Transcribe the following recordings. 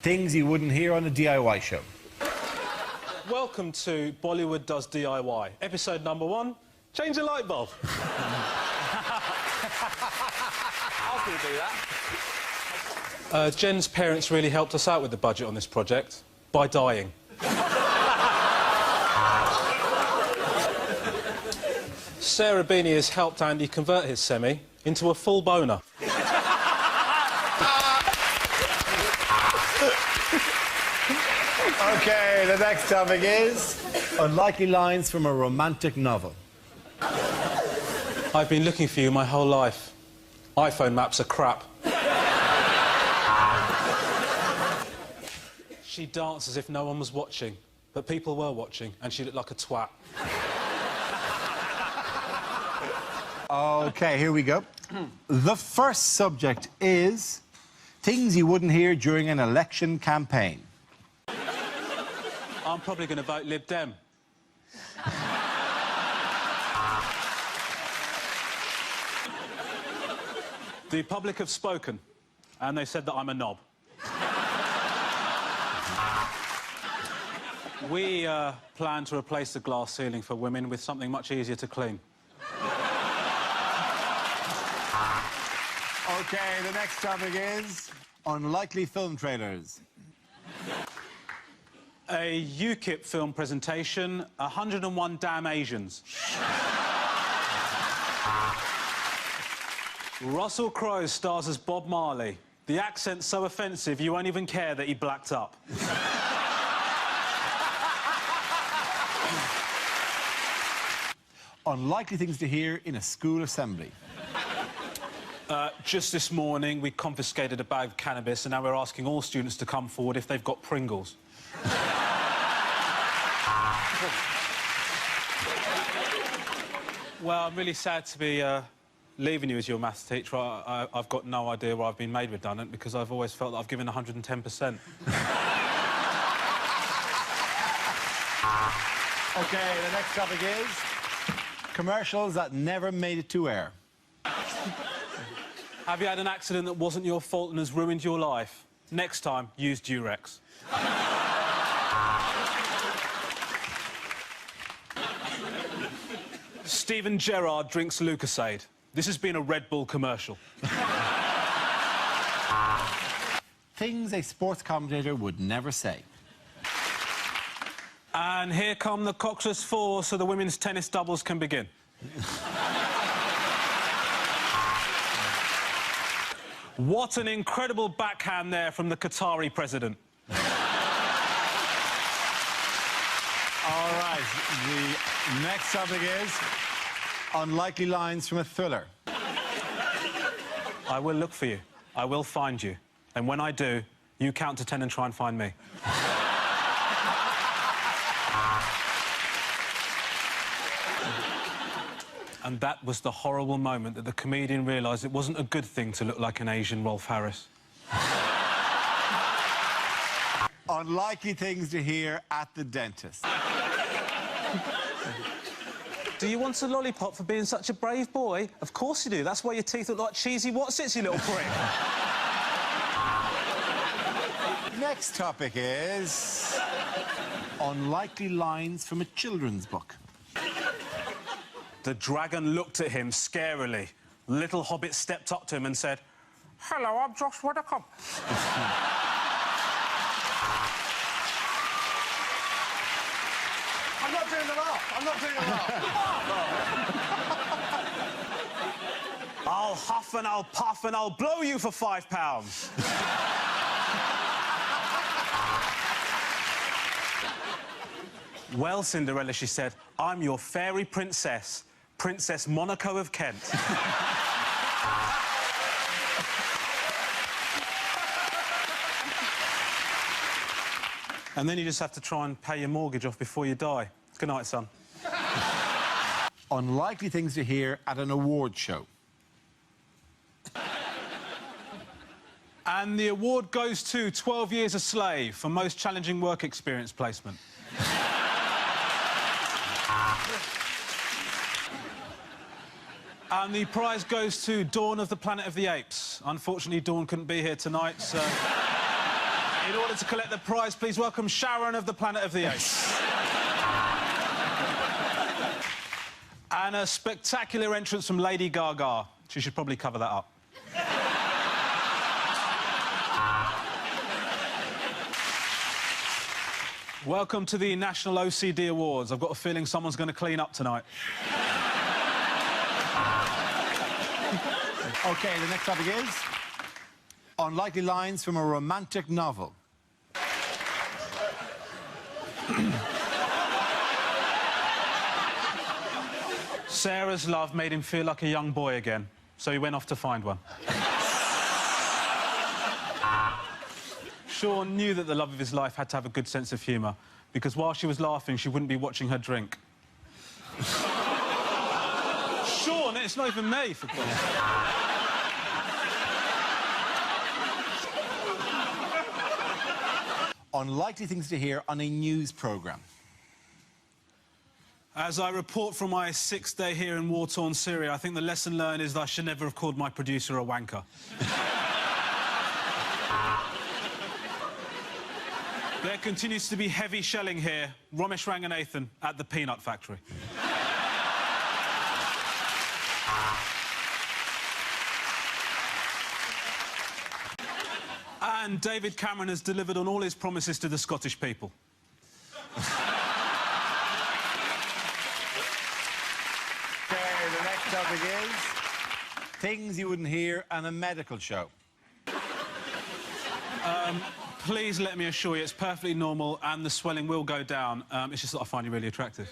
Things you wouldn't hear on a DIY show. Welcome to Bollywood Does DIY. Episode number 1, change a light bulb. I was going to do that. Jen's parents really helped us out with the budget on this project by dying. Sarah Beanie has helped Andy convert his semi into a full boner. OK, the next topic is unlikely lines from a romantic novel. I've been looking for you my whole life. iPhone maps are crap. She danced as if no one was watching, but people were watching, and she looked like a twat. OK, here we go. The first subject is things you wouldn't hear during an election campaign. I'm probably going to vote Lib Dem. The public have spoken, and they said that I'm a knob. We plan to replace the glass ceiling for women with something much easier to clean. OK, the next topic is unlikely film trailers. A UKIP film presentation, 101 Damn Asians. Russell Crowe stars as Bob Marley. The accent's so offensive you won't even care that he blacked up. Unlikely things to hear in a school assembly. Just this morning, we confiscated a bag of cannabis, and now we're asking all students to come forward if they've got Pringles. Well, I'm really sad to be leaving you as your maths teacher. I've got no idea why I've been made redundant, because I've always felt that I've given 110%. OK, the next topic is commercials that never made it to air. Have you had an accident that wasn't your fault and has ruined your life? Next time, use Durex. Steven Gerrard drinks Lucasade. This has been a Red Bull commercial. Things a sports commentator would never say. And here come the Coxless Four so the women's tennis doubles can begin. What an incredible backhand there from the Qatari president. All right, the next topic is unlikely lines from a thriller. I will look for you. I will find you. And when I do, you count to 10 and try and find me. And that was the horrible moment that the comedian realised it wasn't a good thing to look like an Asian Rolf Harris. Unlikely things to hear at the dentist. Do you want a lollipop for being such a brave boy? Of course you do. That's why your teeth look like cheesy Wotsits, you little prick. Next topic is unlikely lines from a children's book. The dragon looked at him scarily. Little Hobbit stepped up to him and said, "Hello, I'm Josh Widdicombe." I'm not doing the laugh. I'm not doing the laugh. I'll huff and I'll puff and I'll blow you for £5. Well, Cinderella, she said, I'm your fairy princess, Princess Monaco of Kent. And then you just have to try and pay your mortgage off before you die. Good night, son. Unlikely things to hear at an award show. And the award goes to 12 Years a Slave for most challenging work experience placement. And the prize goes to Dawn of the Planet of the Apes. Unfortunately, Dawn couldn't be here tonight, so... In order to collect the prize, please welcome Sharon of the Planet of the Apes. And a spectacular entrance from Lady Gaga. She should probably cover that up. Welcome to the National OCD Awards. I've got a feeling someone's going to clean up tonight. OK, the next topic is unlikely lines from a romantic novel. Sarah's love made him feel like a young boy again, so he went off to find one. Sean knew that the love of his life had to have a good sense of humour, because while she was laughing, she wouldn't be watching her drink. Sean, it's not even me, for God's sake. Unlikely things to hear on a news programme. As I report from my 6th day here in war-torn Syria, I think the lesson learned is that I should never have called my producer a wanker. There continues to be heavy shelling here. Ramesh Ranganathan at the peanut factory. And David Cameron has delivered on all his promises to the Scottish people. OK, the next topic is things you wouldn't hear on a medical show. Please let me assure you it's perfectly normal and the swelling will go down. It's just that I find you really attractive.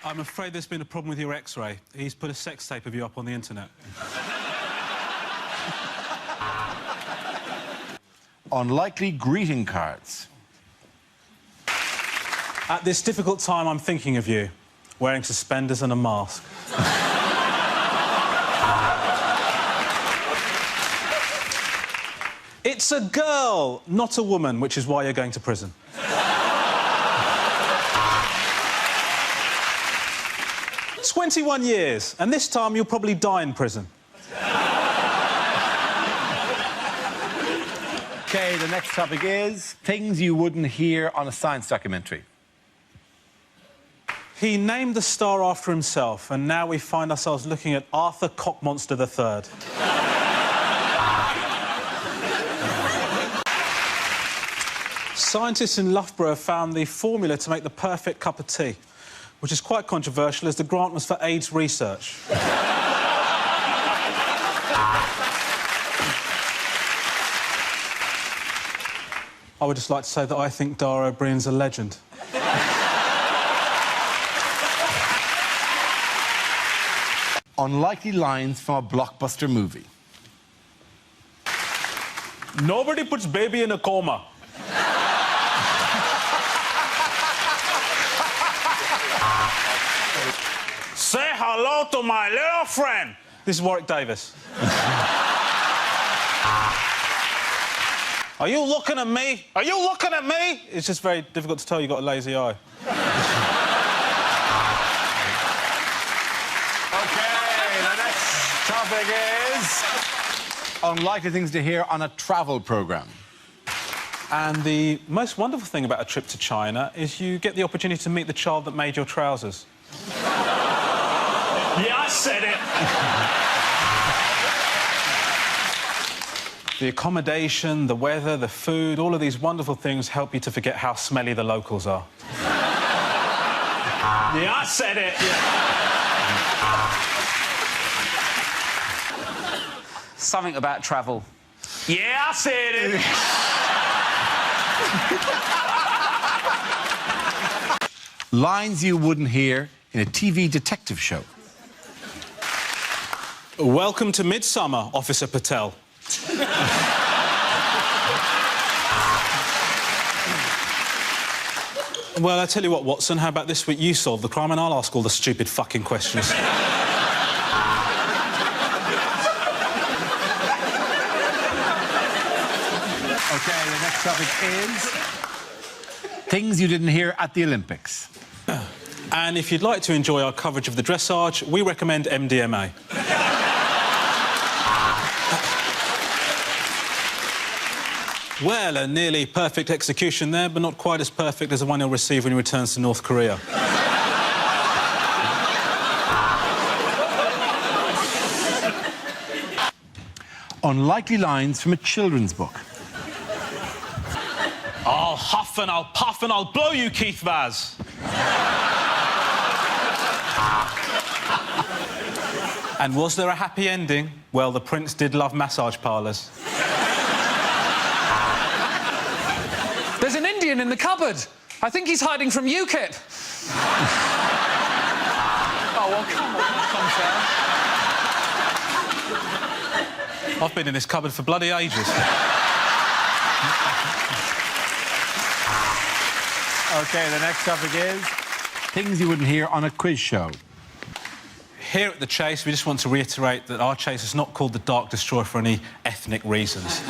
I'm afraid there's been a problem with your X-ray. He's put a sex tape of you up on the internet. Unlikely greeting cards. At this difficult time, I'm thinking of you, wearing suspenders and a mask. It's a girl, not a woman, which is why you're going to prison. 21 years, and this time you'll probably die in prison. OK, the next topic is things you wouldn't hear on a science documentary. He named the star after himself, and now we find ourselves looking at Arthur Cockmonster III. Scientists in Loughborough have found the formula to make the perfect cup of tea, which is quite controversial as the grant was for AIDS research. I would just like to say that I think Dara O'Brien's a legend. Unlikely lines from a blockbuster movie. Nobody puts baby in a coma. Say hello to my little friend. This is Warwick Davis. Are you looking at me? Are you looking at me? It's just very difficult to tell you've got a lazy eye. OK, the next topic is unlikely things to hear on a travel programme. And the most wonderful thing about a trip to China is you get the opportunity to meet the child that made your trousers. Yeah, I said it! The accommodation, the weather, the food, all of these wonderful things help you to forget how smelly the locals are. Yeah, I said it! Yeah. Something about travel. Yeah, I said it! Lines you wouldn't hear in a TV detective show. Welcome to Midsummer, Officer Patel. Well, I tell you what, Watson, how about this week you solve the crime and I'll ask all the stupid fucking questions. OK, the next topic is things you didn't hear at the Olympics. And if you'd like to enjoy our coverage of the dressage, we recommend MDMA. Well, a nearly perfect execution there, but not quite as perfect as the one he'll receive when he returns to North Korea. Unlikely lines from a children's book. I'll huff and I'll puff and I'll blow you, Keith Vaz. And was there a happy ending? Well, the prince did love massage parlours. There's an Indian in the cupboard. I think he's hiding from UKIP. Oh, well, come on, I've been in this cupboard for bloody ages. OK, the next topic is things you wouldn't hear on a quiz show. Here at The Chase, we just want to reiterate that our chase is not called the Dark Destroyer for any ethnic reasons.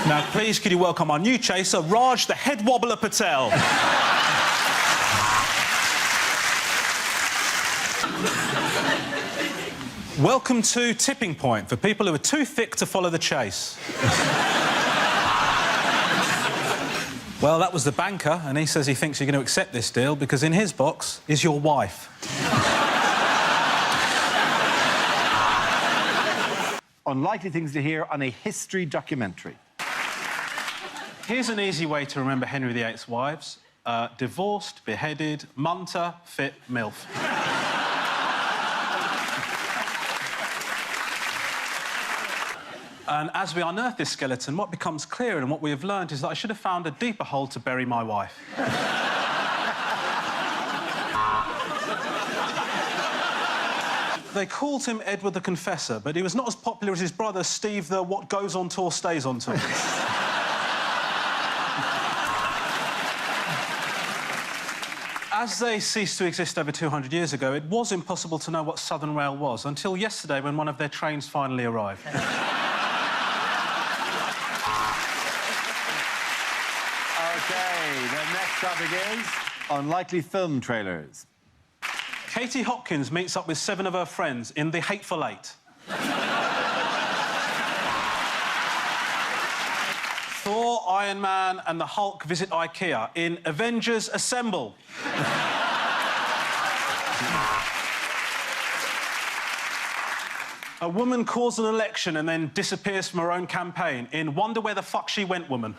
Now, please, could you welcome our new chaser, Raj the Head Wobbler Patel. Welcome to Tipping Point, for people who are too thick to follow the chase. Well, that was the banker, and he says he thinks you're going to accept this deal because in his box is your wife. Unlikely things to hear on a history documentary. Here's an easy way to remember Henry VIII's wives. Divorced, beheaded, munter, fit, MILF. And as we unearth this skeleton, what becomes clear and what we have learned is that I should have found a deeper hole to bury my wife. They called him Edward the Confessor, but he was not as popular as his brother Steve the What Goes on Tour Stays on Tour. As they ceased to exist over 200 years ago, it was impossible to know what Southern Rail was until yesterday when one of their trains finally arrived. OK, the next topic is unlikely film trailers. Katie Hopkins meets up with 7 of her friends in The Hateful Eight. Thor, Iron Man and the Hulk visit IKEA in Avengers Assemble. A woman calls an election and then disappears from her own campaign in Wonder Where the Fuck She Went, Woman.